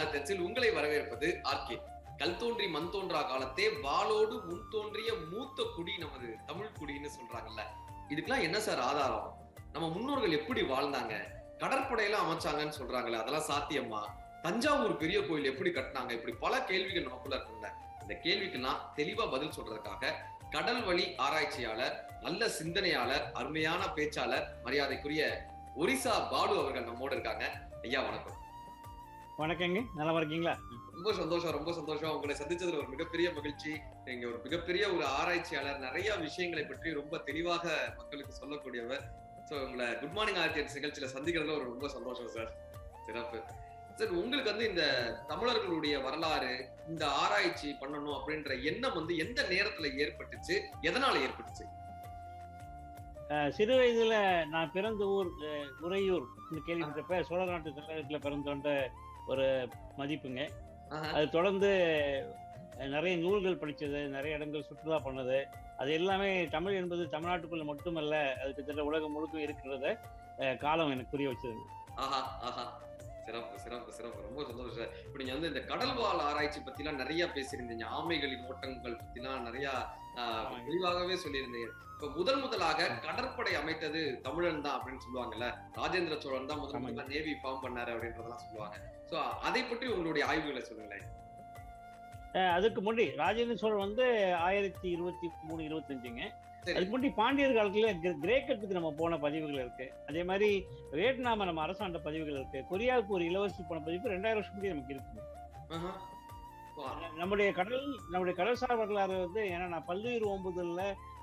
ஆர்டிஎக்ஸில் உங்களை வரவேற்பது ஆர்கே. கல் தோன்றி மண் தோன்றா காலத்தே வாளோடு முன் தோன்றிய மூத்த குடி நமது தமிழ் குடின்னு சொல்றாங்கல்ல. இதுக்கெல்லாம் என்ன சார் ஆதாரம்? நம்ம முன்னோர்கள் எப்படி வாழ்ந்தாங்க? கடற்படையெல்லாம் அமைச்சாங்கன்னு சொல்றாங்கல்ல, அதெல்லாம் சாத்தியமா? தஞ்சாவூர் பெரிய கோயில் எப்படி கட்டினாங்க? இப்படி பல கேள்விகள் நமக்குள்ள இருக்குல்ல. இந்த கேள்விக்கெல்லாம் தெளிவா பதில் சொல்றதுக்காக கடல் வழி ஆராய்ச்சியாளர், நல்ல சிந்தனையாளர், அருமையான பேச்சாளர், மரியாதைக்குரிய ஒரிசா பாலு அவர்கள் நம்மோடு இருக்காங்க. ஐயா வணக்கம். வணக்கங்க, நல்லா இருக்கீங்களா? ரொம்ப சந்தோஷம். உங்களை சந்திச்சதுல ஒரு மிகப்பெரிய மகிழ்ச்சி. நீங்க ஒரு மிகப்பெரிய ஒரு ஆராய்ச்சியாளர், நிறைய விஷயங்களை பற்றி ரொம்ப தெளிவாக மக்களுக்கு சொல்லக்கூடியவர். சோ உங்களை குட் மார்னிங் ஆர்டிஎக்ஸ் நிகழ்ச்சியில சந்திக்கிறதுல ஒரு ரொம்ப சந்தோஷம் சார். சிறப்பு சார். உங்களுக்கு வந்து இந்த தமிழர்களுடைய வரலாறு, இந்த ஆராய்ச்சி பண்ணணும் அப்படின்ற எண்ணம் வந்து எந்த நேரத்துல ஏற்பட்டுச்சு, எதனால ஏற்பட்டுச்சு? சிறு வயதுல நான் பிறந்த ஊர் உறையூர் கேள்விப்பட்டப்ப சோழ நாட்டு தமிழகத்துல பிறந்தோன்ற ஒரு மதிப்புங்க. அது தொடர்ந்து நிறைய நூல்கள் படிச்சது, நிறைய இடங்கள் சுற்றுலா பண்ணது, அது எல்லாமே தமிழ் என்பது தமிழ்நாட்டுக்குள்ள மட்டுமல்ல, அது கிட்டத்தட்ட உலகம் முழுக்க இருக்கிறத காலம் எனக்கு புரிய வச்சது. சிறப்பு. ரொம்ப சந்தோஷம். இப்ப நீங்க வந்து இந்த கடல்வாழ் ஆராய்ச்சி பத்தி எல்லாம் நிறைய பேசியிருந்தீங்க. ஆமைகளின் ஓட்டங்கள் பத்தி எல்லாம் நிறைய தெளிவாகவே சொல்லியிருந்தீங்க. இப்ப முதலாக கடற்படை அமைத்தது தமிழன் தான் அப்படின்னு சொல்லுவாங்கல்ல. ராஜேந்திர சோழன் தான் முதல்ல நேவி ஃபார்ம் பண்ணாரு அப்படின்றதெல்லாம் சொல்லுவாங்க. சோ அதை பற்றி உங்களுடைய ஆய்வுகளை சொல்லுங்களேன். அதுக்கு முன்னாடி ராஜேந்திர சோழன் வந்து 1023-25ங்க. அதுக்கு முன்னாடி பாண்டியர் காலத்துல கிரேக்கத்துக்கு நம்ம போன பதிவுகள் இருக்கு. அதே மாதிரி வியட்நாம நம்ம அரசாண்ட பதிவுகள் இருக்கு. கொரியாவுக்கு ஒரு இளவரசி போன பதிவு 2000 வருஷம் முன்னாடி நமக்கு இருக்கு. நம்முடைய கடல்சார் வரலாறு வந்து, ஏன்னா நான் பல்லுயிர் ஓம்புதல்ல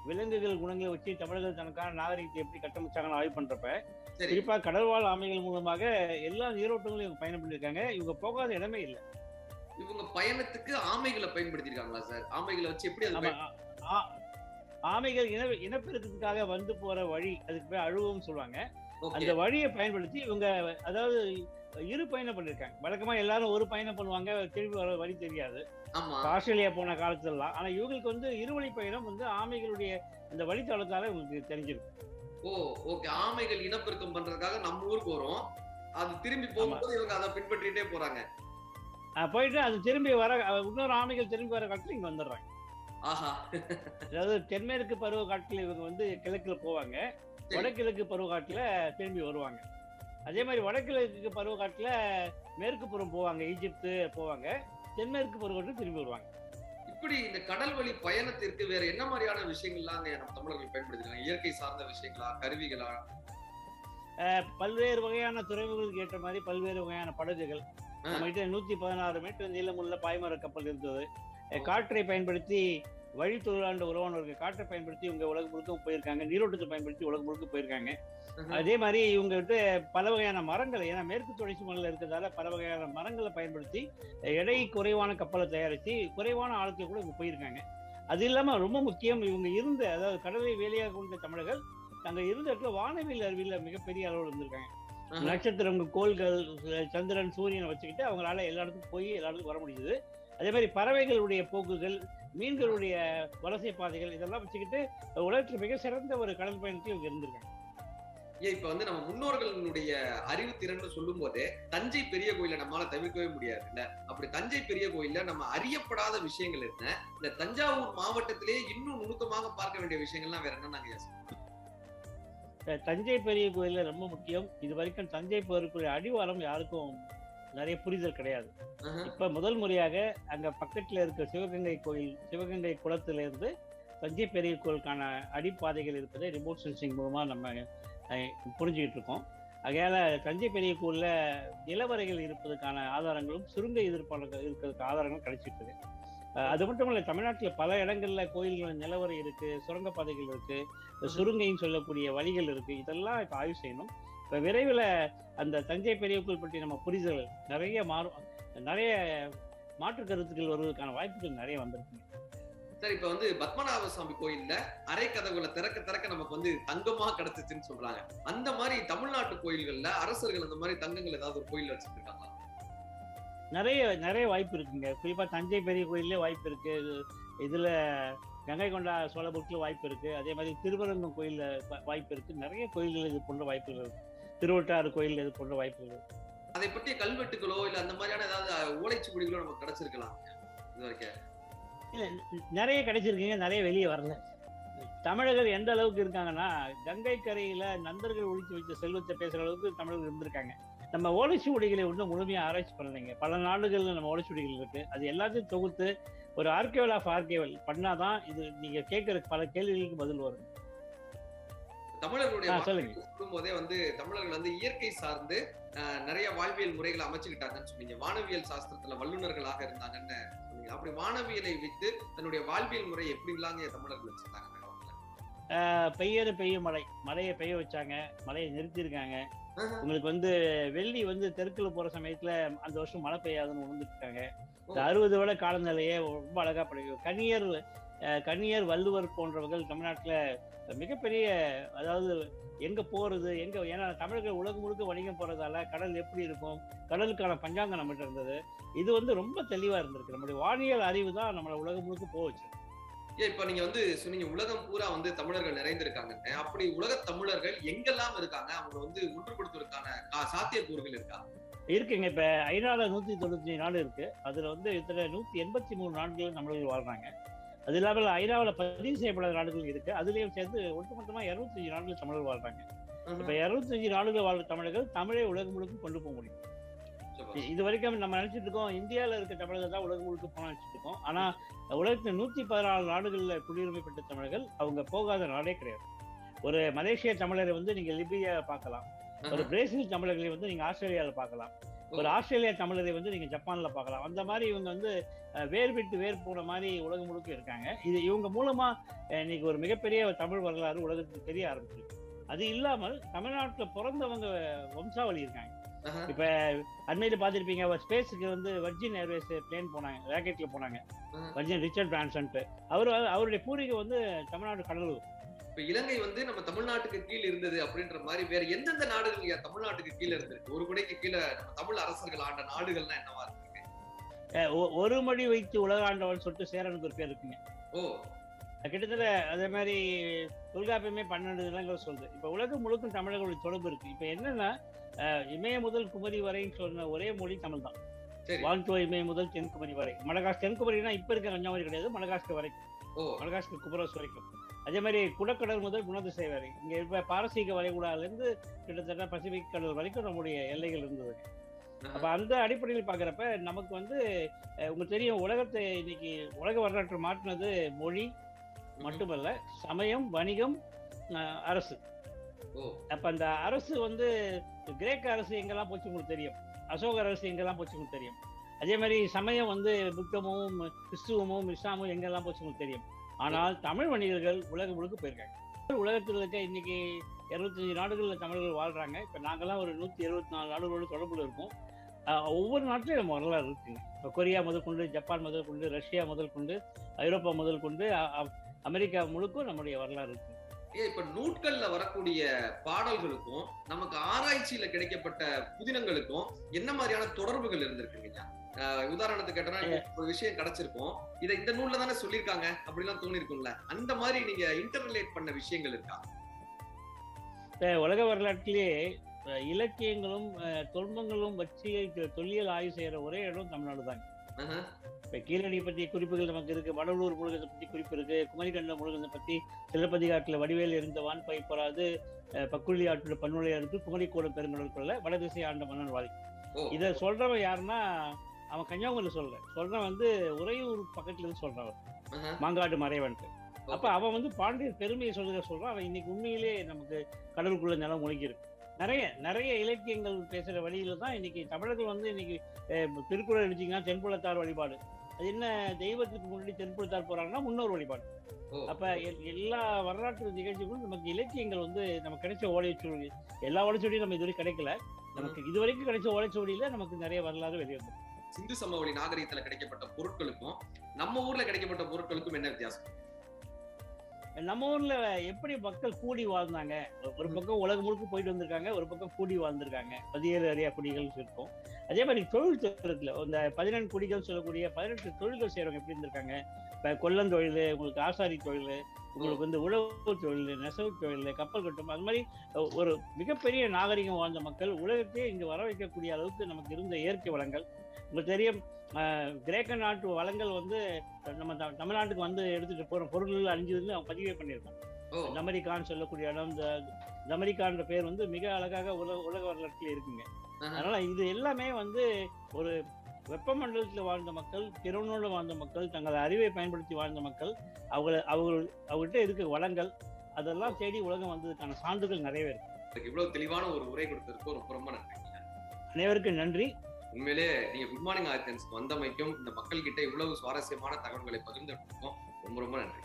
விலங்குகள் குணங்களை வச்சு தமிழர்கள் தனக்கான நாகரிகத்தை எப்படி கட்டமைச்சாங்கன்னு ஆய்வு பண்றப்ப, குறிப்பா கடல்வாழ் ஆமைகள் மூலமாக எல்லா நீரோட்டங்களும் இவங்க பயணம் பண்ணிருக்காங்க. இவங்க போகாத இடமே இல்லை. இவங்க பயணத்துக்கு ஆமைகளை பயன்படுத்திருக்காங்களா சார்? ஆமைகளை வச்சு எப்படி? ஆமைகள் இனப்பெருக்கத்துக்காக வந்து போற வழி, அதுக்கு பேர் அழுவம் சொல்லுவாங்க. அந்த வழியை பயன்படுத்தி இவங்க அதாவது இரு பயணம் பண்ணிருக்காங்க. வழக்கமா எல்லாரும் ஒரு பயணம் பண்ணுவாங்க, திரும்பி வர வழி தெரியாது. ஆஸ்திரேலியா போன காலத்துலாம். ஆனா இவங்களுக்கு வந்து இருவழி பயணம் வந்து ஆமைகளுடைய அந்த வழித்தளத்தால இவங்களுக்கு தெரிஞ்சிருக்கு. ஆமைகள் இனப்பெருக்கம் பண்றதுக்காக நம்ம ஊருக்கு வரும், அது திரும்பி போகும்போது இவங்க அதை பின்பற்றிட்டே போறாங்க. போயிட்டு அது திரும்பி வர இன்னொரு ஆமைகள் திரும்பி வர காலத்துல இங்க வந்துடுறாங்க. அதாவது தென்மேற்கு பருவ காட்டுல இவங்க வந்து கிழக்குல போவாங்க, வடகிழக்கு பருவ காட்டுல திரும்பி வருவாங்க. அதே மாதிரி வடகிழக்கு பருவ காட்டுல மேற்கு புறம் போவாங்க, ஈஜிப்து போவாங்க, தென்மேற்கு பருவ காட்டுல திரும்பி வருவாங்க. இப்படி இந்த கடல் வழி பயணத்திற்கு வேற என்ன மாதிரியான விஷயங்கள்லாம் நம்ம தமிழர்கள் பயன்படுத்திருக்காங்க? இயற்கை சார்ந்த விஷயங்களா, கருவிகளா? பல்வேறு வகையான துறைமுகங்களுக்கு ஏற்ற மாதிரி பல்வேறு வகையான படகுகள். நம்ம கிட்ட 116 மீட்டர் நீளமுள்ள பாய்மர கப்பல் இருந்தது. காற்றை பயன்படுத்தி வழித்தொழிலாண்ட உறவானவர்கள் காற்றை பயன்படுத்தி இவங்க உலகம் முழுக்க போயிருக்காங்க. நீரோட்டத்தை பயன்படுத்தி உலகம் முழுக்க போயிருக்காங்க. அதே மாதிரி இவங்க கிட்ட பல வகையான மரங்களை, ஏன்னா மேற்கு தொடர்ச்சி மலையில இருக்கிறதால பல வகையான மரங்களை பயன்படுத்தி எடை குறைவான கப்பலை தயாரித்து குறைவான ஆழத்தில் கூட இவங்க போயிருக்காங்க. அது இல்லாம ரொம்ப முக்கியம், இவங்க இருந்த, அதாவது கடலை வேலையாக கொண்ட தமிழர்கள் தங்க இருந்த இடத்துல வானவியல் அறிவியல மிகப்பெரிய அளவில் இருந்திருக்காங்க. நட்சத்திரங்கள், கோள்கள், சந்திரன், சூரியனை வச்சுக்கிட்டு அவங்களால எல்லா இடத்துக்கும் போய் எல்லா இடத்துக்கும் வர முடியுது. அதே மாதிரி பறவைகளுடைய போக்குகள், மீன்களுடைய வலசை பாதைகள், இதெல்லாம் வச்சுக்கிட்டு உலகத்தில் மிக சிறந்த ஒரு கடல் பயணத்தில் இவங்க இருந்திருக்காங்க. இப்ப வந்து நம்ம முன்னோர்களுடைய அறிவு திறன் சொல்லும் போதே தஞ்சை பெரிய கோயில நம்மளால தவிர்க்கவே முடியாது இல்ல. அப்படி தஞ்சை பெரிய கோயில்ல நம்ம அறியப்படாத விஷயங்கள் என்ன? இந்த தஞ்சாவூர் மாவட்டத்திலேயே இன்னும் நுணுக்கமாக பார்க்க வேண்டிய விஷயங்கள்லாம் வேற என்ன? தஞ்சை பெரிய கோயில்ல ரொம்ப முக்கியம், இது வரைக்கும் தஞ்சை பெரிய அடிவாரம் யாருக்கும் நிறைய புரிதல் கிடையாது. இப்ப முதல் முறையாக அங்க பக்கத்துல இருக்க சிவகங்கை கோயில், சிவகங்கை குளத்துல இருந்து தஞ்சை பெரிய கோயிலுக்கான அடிப்பாதைகள் இருப்பதை ரிமோட் சென்சிங் மூலமா நம்ம புரிஞ்சுக்கிட்டு இருக்கோம். ஆகையால தஞ்சை பெரிய கோயில்ல நிலவரைகள் இருப்பதற்கான ஆதாரங்களும் சுருங்க எதிர்ப்பாளர்கள் இருக்கிறதுக்கு ஆதாரங்களும் கிடைச்சிட்டு இருக்கு. அது மட்டும் இல்ல, தமிழ்நாட்டுல பல இடங்கள்ல கோயில்கள் நிலவரை இருக்கு, சுரங்கப்பாதைகள் இருக்கு, சுருங்கைன்னு சொல்லக்கூடிய வழிகள் இருக்கு. இதெல்லாம் இப்ப ஆய்வு செய்யணும். இப்ப விரைவில் அந்த தஞ்சை பெரிய கோயில் பற்றி நம்ம புரிதல் நிறைய மாற்று கருத்துக்கள் வருவதற்கான வாய்ப்புகள் நிறைய வந்திருக்கு. சார், இப்ப வந்து பத்மநாப சுவாமி கோயில்ல அரை கதவுகளை திறக்க நமக்கு வந்து தங்கமா கிடைச்சிச்சுன்னு சொல்றாங்க. அந்த மாதிரி தமிழ்நாட்டு கோயில்கள்ல அரசர்கள் அந்த மாதிரி தங்கங்கள் ஏதாவது ஒரு கோயில் வச்சுட்டு இருக்காங்களா? நிறைய வாய்ப்பு இருக்குங்க. குறிப்பா தஞ்சை பெரிய கோயிலே வாய்ப்பு இருக்கு. இதுல கங்கை கொண்டா சோழபுரத்துல வாய்ப்பு இருக்கு. அதே மாதிரி திருவரங்கம் கோயில்ல வாய்ப்பு இருக்கு. நிறைய கோயில்கள் இது போன்ற வாய்ப்புகள் இருக்கு. திருவட்டாறு கோயில் இது போன்ற வாய்ப்புகள் இருக்கு. அதை பற்றிய கல்வெட்டுகளோ இல்ல அந்த மாதிரியான ஏதாவது ஓலைச்சுவடிகளும் நமக்கு கிடைச்சிருக்கலாம் இது வரைக்கும். இல்ல, நிறைய கிடைச்சிருக்கீங்க, நிறைய வெளியே வரல. தமிழர்கள் எந்த அளவுக்கு இருக்காங்கன்னா, கங்கை கரையில நண்பர்கள் ஒழிச்சு வச்ச செல்வத்தை பேசுற அளவுக்கு தமிழர்கள் இருந்திருக்காங்க. நம்ம ஓலைச்சுவடிகளை ஒன்றும் முழுமையா ஆராய்ச்சி பண்ணலைங்க. பல நாடுகள்ல நம்ம ஓலைச்சுவடிகள் இருக்கு. அது எல்லாத்தையும் தொகுத்து ஒரு ஆர்கைவல் ஆஃப் ஆர்கைவல் பண்ணாதான் இது நீங்க கேட்கிற பல கேள்விகளுக்கு பதில் வரும். தமிழர்களுடைய சொல்லுங்க. சொல்லும் போதே தமிழர்கள் இயற்கை சார்ந்து நிறைய வாழ்வியல் முறைகளை அமைச்சுக்கிட்டாங்கன்னு சொன்னீங்க. வானவியல் சாஸ்திரத்துல வல்லுநர்களாக இருந்தாங்கன்னு சொன்னீங்க. அப்படி வானவியலை வைத்து தன்னுடைய வாழ்வியல் முறை எப்படிலாங்க தமிழர்கள் வச்சிருந்தாங்க? பெய்யும் மழையை பெய்ய வச்சாங்க, மழையை நிறுத்திருக்காங்க. உங்களுக்கு வெள்ளி தெற்குல போற சமயத்துல அந்த வருஷம் மழை பெய்யாதுன்னு உணர்ந்துருக்காங்க. இந்த 60 வருட காலநிலையே ரொம்ப அழகா படிக்கும். கணியர் வள்ளுவர் போன்றவர்கள் தமிழ்நாட்டுல மிகப்பெரிய, அதாவது எங்க போறது எங்க, ஏன்னா தமிழர்கள் உலகம் முழுக்க வணிகம் போறதால கடல் எப்படி இருக்கும், கடலுக்கான பஞ்சாங்கம் நம்மகிட்ட இருந்தது. இது ரொம்ப தெளிவா இருந்திருக்கு. நம்மளுடைய வானியல் அறிவு தான் நம்மளை உலகம் முழுக்க போக வச்சு. இப்ப நீங்க சொன்னீங்க உலகம் பூரா தமிழர்கள் நிறைந்திருக்காங்க. அப்படி உலக தமிழர்கள் எங்கெல்லாம் இருக்காங்க? அவங்க ஒன்றுபடுத்துவதற்கான சாத்தியக்கூறுகள் இருக்கா? இருக்குங்க. இப்ப ஐநால 195 நாடு இருக்கு. அதுல இத்தனை 183 நாடுகள் தமிழர்கள் வாழ்றாங்க. அது இல்லாமல் ஐநாவில் பதிவு செய்யப்படாத நாடுகள் இருக்கு. அதுலயும் சேர்ந்து ஒட்டுமொத்தமா 205 நாடுகள் தமிழர்கள் வாழ்றாங்க. இப்ப 205 நாடுகள் வாழ்ற தமிழர்கள் தமிழை உலகம் முழுக்க கொண்டு போக முடியும். இது வரைக்கும் நம்ம நினைச்சிட்டு இருக்கோம் இந்தியாவில இருக்க தமிழர்கள் தான் உலகம் முழுக்க போன நினைச்சிட்டு இருக்கோம். ஆனா உலகத்தில் 114 நாடுகள்ல குடியுரிமை பெற்ற தமிழர்கள் அவங்க போகாத நாடே கிடையாது. ஒரு மலேசிய தமிழரை நீங்க லிபியா பார்க்கலாம். ஒரு பிரேசில் தமிழர்களை நீங்க ஆஸ்திரேலியால பார்க்கலாம். ஒரு ஆஸ்திரேலியா தமிழரை நீங்க ஜப்பான்ல பார்க்கலாம். அந்த மாதிரி இவங்க வேர் விட்டு வேர் போன மாதிரி உலகம் முழுக்க இருக்காங்க. இது இவங்க மூலமா இன்னைக்கு ஒரு மிகப்பெரிய தமிழ் வரலாறு உலகத்துக்கு தெரிய ஆரம்பிச்சிருக்கு. அது இல்லாமல் தமிழ்நாட்டுல பிறந்தவங்க வம்சாவளி இருக்காங்க. இப்ப அண்மையில பாத்திருப்பீங்க, ஸ்பேஸுக்கு வர்ஜின் ஏர்வேஸ் பிளேன் போனாங்க, ராக்கெட்ல போனாங்க. வர்ஜின் ரிச்சர்ட் பிரான்சன் அவருடைய பூர்வீகம் தமிழ்நாடு கடலூர். இப்ப இலங்கை நம்ம தமிழ்நாட்டுக்கு கீழ் இருந்தது அப்படின்ற மாதிரி வேற எந்தெந்த நாடுகள் தமிழ்நாட்டுக்கு கீழே இருந்திருக்கு? ஒரு குடைக்கு கீழே நம்ம தமிழ் அரசர்கள் ஆண்ட நாடுகள்னா என்னவா இருக்கு? ஒரு மொழி வைத்து உலக ஆண்டவன் சொல்லிட்டு சேரனுக்கு ஒரு பேர் இருக்குங்க. கிட்டத்தட்ட அதே மாதிரி தொல்காப்பியமே 12 நிலங்கள் சொல்லுது. இப்ப உலகம் முழுக்கும் தமிழர்களுடைய தொடர்பு இருக்கு. இப்ப என்னன்னா, இமய முதல் குமரி வரைன்னு சொன்ன ஒரே மொழி தமிழ் தான். வான்தோ இமய முதல் தென்குமரி வரை. மடகாஸ்கர் தென்குமரினா இப்ப இருக்க கன்னியாகுமரி கிடையாது, மடகாஸ்கர் வரைக்கும், மடகாஸ்கர் குபரோஸ் வரைக்கும். அதே மாதிரி குடக்கடல் முதல் குணதிசை வரை, இங்க இப்ப பாரசீக வளைகுடால இருந்து கிட்டத்தட்ட பசிபிக் கடல் வரைக்கும் நம்முடைய எல்லைகள் இருந்தது. அப்ப அந்த அடிப்படையில் பாக்குறப்ப நமக்கு உங்களுக்கு தெரியும், உலகத்தை இன்னைக்கு உலக வரலாற்று மாற்றினது மொழி மட்டுமல்ல, சமயம், வணிகம், அரசு. அப்ப அந்த அரசு கிரேக்க அரசு எங்கெல்லாம் போச்சு உங்களுக்கு தெரியும், அசோக அரசு எங்கெல்லாம் போச்சு உங்களுக்கு தெரியும். அதே மாதிரி சமயம் புத்தமும் கிறிஸ்துவமும் இஸ்லாமும் எங்கெல்லாம் போச்சு உங்களுக்கு தெரியும். ஆனால் தமிழ் வணிகர்கள் உலகம் முழுக்க போயிருக்காங்க. உலகத்தில் இருக்க இன்னைக்கு 25 நாடுகள்ல தமிழர்கள் வாழ்றாங்க. இப்ப நாங்கெல்லாம் ஒரு 174 நாடுகளோடு தொடர்புல இருக்கோம். ஒவ்வொரு நாட்டிலும் நம்ம வரலாறு இருக்குங்க. இப்போ கொரியா முதல் கொண்டு, ஜப்பான் முதல் கொண்டு, ரஷ்யா முதல் கொண்டு, ஐரோப்பா முதல் கொண்டு, அமெரிக்கா முழுக்கும் நம்முடைய வரலாறு இருக்கு. இப்ப நூட்கள்ல வரக்கூடிய பாடல்களுக்கும் நமக்கு ஆராய்ச்சியில கிடைக்கப்பட்ட புதினங்களுக்கும் என்ன மாதிரியான தொடர்புகள் இருந்திருக்குங்க? உதாரணத்துக்கு கேட்டா ஒரு விஷயம் கிடைச்சிருக்கும், இதை இந்த நூல்ல தானே சொல்லியிருக்காங்க அப்படிலாம் தோணி இருக்கும்ல, அந்த மாதிரி நீங்க இன்டர்ரிலேட் பண்ண விஷயங்கள் இருக்கா? உலக வரலாற்றிலேயே இலக்கியங்களும் தொன்மங்களும் வச்சு தொல்லியல் ஆய்வு செய்யற ஒரே இடம் தமிழ்நாடு தாங்க. இப்ப கீழடி பற்றிய குறிப்புகள் நமக்கு இருக்கு, வடலூர் முழுகத்தை பத்தி குறிப்பு இருக்கு, குமரிக்கண்ட முழுகத்தை பத்தி சிலப்பதிகாட்டுல வடிவேல் இருந்த வான்பை பொறாது, பக்குள்ளி ஆற்றுல பன்னுடைய இருக்கு, குமரிக்கோடு பெருங்கடற்குள்ள வடதிசை ஆண்ட மன்னன் வாழி. இத சொல்றவன் யாருன்னா, அவன் கன்னியாகுமரியில சொல்றவன் உறையூர் பக்கத்துல இருந்து சொல்றவன், மாங்காடு மறைவன்ட்டு. அப்ப அவன் பாண்டியர் பெருமையை சொல்றான். அவன் இன்னைக்கு உண்மையிலே நமக்கு கடலுக்குள்ள நிலம் முழுகி இருக்கு. நிறைய இலக்கியங்கள் பேசுற வழியில தான் இன்னைக்கு தமிழர்கள் இன்னைக்கு திருக்குறள் எடுத்தீங்கன்னா தென்புலத்தார் வழிபாடு. அது என்ன, தெய்வத்துக்கு முன்னாடி தென்புலத்தார் போறாங்கன்னா முன்னோர் வழிபாடு. அப்ப எல்லா வரலாற்று நிகழ்ச்சிகளும் நமக்கு இலக்கியங்கள் நமக்கு கிடைச்ச ஓலைச்சுவடி, எல்லா ஓலைச்சுவடியும் நம்ம இதுவரை கிடைக்கல. நமக்கு இதுவரைக்கும் கிடைச்ச ஓலைச்சுவடியில நமக்கு நிறைய வரலாறு வெளியே. சிந்து சமவெளி நாகரிகத்துல கிடைக்கப்பட்ட பொருட்களுக்கும் நம்ம ஊர்ல கிடைக்கப்பட்ட பொருட்களுக்கும் என்ன வித்தியாசம்? நம்ம ஊர்ல எப்படி மக்கள் கூடி வாழ்ந்தாங்க, ஒரு பக்கம் உலகம் முழுக்க போயிட்டு வந்திருக்காங்க, ஒரு பக்கம் கூடி வாழ்ந்திருக்காங்க, 17 அரியா குடிகள் இருக்கும். அதே மாதிரி தொழில் துறையில இந்த 14 குடிகள் சொல்லக்கூடிய 18 தொழில்கள் செய்யறவங்க எப்படி இருந்திருக்காங்க. இப்ப கொல்லந்தொழில், உங்களுக்கு ஆசாரி தொழில், உங்களுக்கு வந்து உழவு தொழில், நெசவு தொழில், கப்பல் கட்டும், அது மாதிரி ஒரு மிகப்பெரிய நாகரிகம் வாழ்ந்த மக்கள். உலகத்தையே இங்கு வர வைக்கக்கூடிய அளவுக்கு நமக்கு இருந்த இயற்கை வளங்கள் உங்களுக்கு தெரியும். கிரேக்க நாட்டு வளங்கள் வந்து நம்ம தமிழ்நாட்டுக்கு வந்து எடுத்துட்டு போற பொருள்கள் அழிஞ்சதுன்னு அவங்க பதிவே பண்ணியிருக்காங்க. தமரிக்கான்னு சொல்லக்கூடிய இடம், இந்த தமரிக்கான்ற பேர் வந்து மிக அழகாக உலக வரலாற்றில் இருக்குங்க. அதனால இது எல்லாமே வந்து ஒரு வெப்பமண்டலத்தில் வாழ்ந்த மக்கள், திறனோடு வாழ்ந்த மக்கள், தங்கள் அறிவை பயன்படுத்தி வாழ்ந்த மக்கள், அவங்கள்ட்ட இருக்க வளங்கள் அதெல்லாம் தேடி உலகம் வந்ததுக்கான சான்றுகள் நிறையவே இருக்கு. இவ்வளவு தெளிவான ஒரு உரை கொடுத்திருக்கோம். ரொம்ப ரொம்ப நன்றி. அனைவருக்கும் நன்றி. உண்மையிலே நீங்க குட் மார்னிங் ஆதித்யன்ஸ்க்கு வந்தமைக்கும் இந்த மக்கள் கிட்ட இவ்வளவு சுவாரஸ்யமான தகவல்களை பகிர்ந்து ரொம்ப ரொம்ப நன்றி.